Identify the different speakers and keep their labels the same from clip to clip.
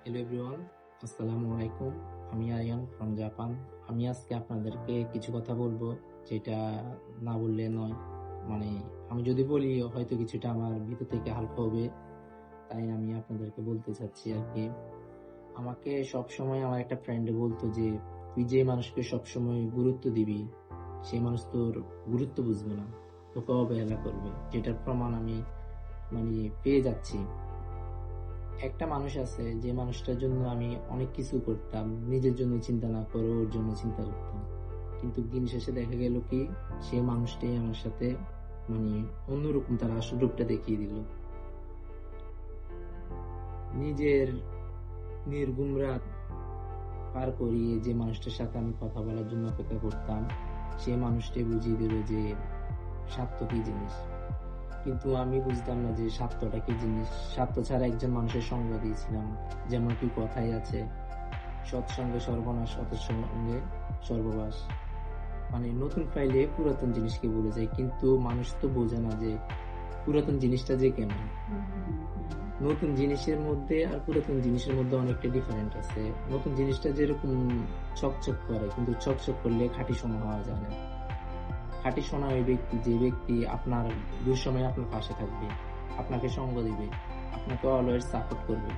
Speaker 1: Hello everyone, আসসালামু আলাইকুম। আমি আরিয়ান ফ্রম জাপান। আমি আজকে আপনাদেরকে কিছু কথা বলবো, যেটা না বললে নয়। মানে আমি যদি বলি হয়তো কিছুটা আমার ভিতর থেকে হালকা হবে, তাই আমি আপনাদেরকে বলতে চাচ্ছি আর কি। আমাকে সবসময় আমার একটা ফ্রেন্ড বলতো যে তুই যে মানুষকে সবসময় গুরুত্ব দিবি, সেই মানুষ তোর গুরুত্ব বুঝবে না, তোকে অবহেলা করবে। যেটার প্রমাণ আমি পেয়ে যাচ্ছি। একটা মানুষ আছে যে মানুষটার জন্য আমি অনেক কিছু করতাম, নিজের জন্য চিন্তা না করে ওর জন্য চিন্তা করতাম, কিন্তু দিন শেষে দেখা গেল কি সে মানুষটাই আমার সাথে মানে অন্যরকম তার আসল রূপটা দেখিয়ে দিল। নিজের নির্ঘুম রাত পার করিয়ে যে মানুষটার সাথে আমি কথা বলার জন্য অপেক্ষা করতাম, সে মানুষটাই বুঝিয়ে দিল যে স্বার্থ কি জিনিস। কিন্তু আমি বুঝতাম না যে স্বার্থটা কি জিনিস। স্বার্থ ছাড়া একজন মানুষের সঙ্গ দিয়েছিলাম। যেমন কি কথাই আছে, সৎসঙ্গে সর্বনাশ, অসৎসঙ্গে সর্ববাস। নতুন ফাইলে পুরাতন জিনিসকে ভুলে যায়, কিন্তু মানুষ তো বোঝে না যে পুরাতন জিনিসটা যে কেমন। নতুন জিনিসের মধ্যে আর পুরাতন জিনিসের মধ্যে অনেকটা ডিফারেন্ট আছে। নতুন জিনিসটা যেরকম চকচক করে, কিন্তু চকচক করলে খাঁটি সোনা হওয়া যায় না। খাঁটি সোনা ওই ব্যক্তি, যে ব্যক্তি আপনার দুঃসময়ে আপনার পাশে থাকবে, আপনাকে সঙ্গ দিবে, আপনাকে অলওয়েজ সাপোর্ট করবে।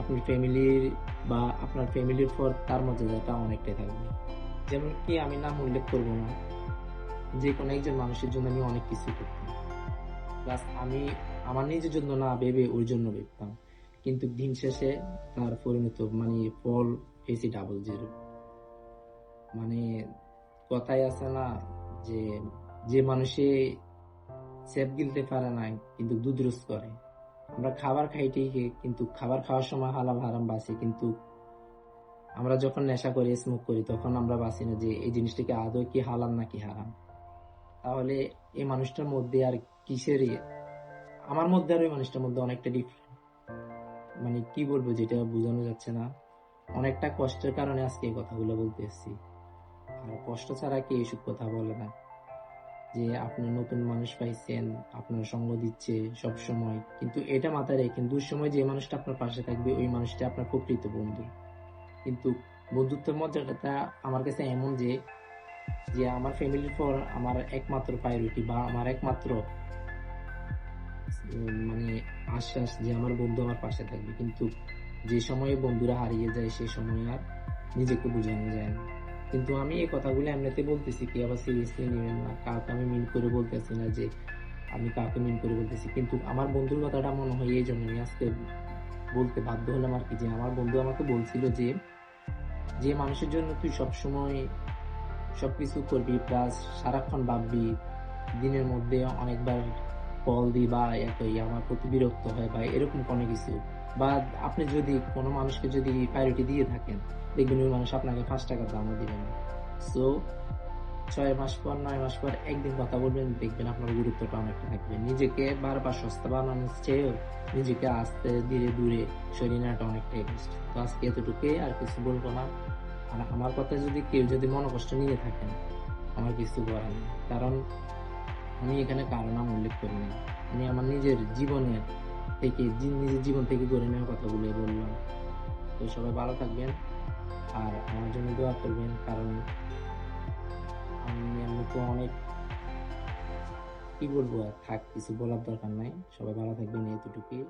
Speaker 1: আপনার ফ্যামিলির বা আপনার ফ্যামিলির পর তার মর্যাদাটা অনেকটাই থাকবে। যেমন কি আমি নাম উল্লেখ করব না, যে কোনো একজন মানুষের জন্য আমি অনেক কিছু করতাম, প্লাস আমি আমার নিজের জন্য না ভেবে ওর জন্য ভেবতাম, কিন্তু দিন শেষে তার পরিণত ফল পেয়েছি ডাবল জিরো। মানে কথাই আছে না যে যে মানুষে সেফ গিলতে পারে না কিন্তু দুধ রোজ করে। আমরা খাবার খাই ঠিকই, কিন্তু খাবার খাওয়ার সময় হালাল হারাম বাঁচি, কিন্তু আমরা যখন নেশা করি, স্মোক করি, তখন আমরা বাঁচি না যে এই জিনিসটাকে আদৌ কি হালাল নাকি হারাম। তাহলে এই মানুষটার মধ্যে আর কিসের আমার মধ্যে আর ওই মানুষটার মধ্যে অনেকটা ডিফারেন্ট। কি বলবো, যেটা বোঝানো যাচ্ছে না। অনেকটা কষ্টের কারণে আজকে এই কথাগুলো বলতে এসেছি। আর কষ্ট ছাড়া কি এইসব কথা বলে না। যে আপনি নতুন মানুষ পাইছেন, আপনার সঙ্গ দিচ্ছে সব সময়, কিন্তু এটা মাথায় রেখেন দুঃসময় যে মানুষটা আপনার পাশে থাকবে ওই মানুষটা আপনার প্রকৃত বন্ধু। কিন্তু বন্ধুত্বের মর্যাদাটা আমার কাছে এমন যে যে আমার ফ্যামিলির পর আমার একমাত্র প্রায়োরিটি বা আমার একমাত্র মানে আশ্বাস যে আমার বন্ধু আমার পাশে থাকবে। কিন্তু যে সময়ে বন্ধুরা হারিয়ে যায় সে সময় আর নিজেকে বোঝানো যায় না। কিন্তু আমি এই কথাগুলো এমনিতে বলতেছি, কি আবার সিরিয়াসলি নেবেন না। কাউকে আমি মিন করে বলতেছি না যে আমি কাউকে মিন করে বলতেছি, কিন্তু আমার বন্ধুর কথাটা মনে হয় এই জন্য আমি আজকে বলতে বাধ্য হলাম আর কি। যে আমার বন্ধু আমাকে বলছিল যে যে মানুষের জন্য তুই সবসময় সবকিছু করবি, প্লাস সারাক্ষণ ভাববি, দিনের মধ্যে অনেকবার কল দিই বা একই আমার প্রতি বিরক্ত হয় বা এরকম কোনো কিছু, বা আপনি যদি কোনো মানুষকে যদি প্রায়োরিটি দিয়ে থাকেন, দেখবেন ওই মানুষ আপনাকে 5 টাকা দামও দিবে না। সো 6 মাস পর 9 মাস পর একদিন কথা বলবেন, দেখবেন আপনার গুরুত্বটা অনেকটা থাকবে। নিজেকে বারবার সস্তা বানানোর চেয়েও নিজেকে আস্তে ধীরে দূরে সরিয়ে নেওয়াটা অনেকটাই বেস্ট। তো আজকে এতটুকুই, আর কিছু বলবো না। আর আমার কথা যদি কেউ যদি মনোকষ্ট নিয়ে থাকেন, আমার কিছু করার নেই, কারণ আমি এখানে কারো নাম উল্লেখ করিনি। আমি আমার নিজের জীবনের থেকে নিজের জীবন থেকে গড়ে নেওয়ার কথাগুলো বললাম। তো সবাই ভালো থাকবেন আর আমার জন্য দোয়া করবেন, কারণ আমি এমনিতে অনেক কি বলবো, আর থাক কিছু বলার দরকার নাই। সবাই ভালো থাকবেন, এতটুকুই।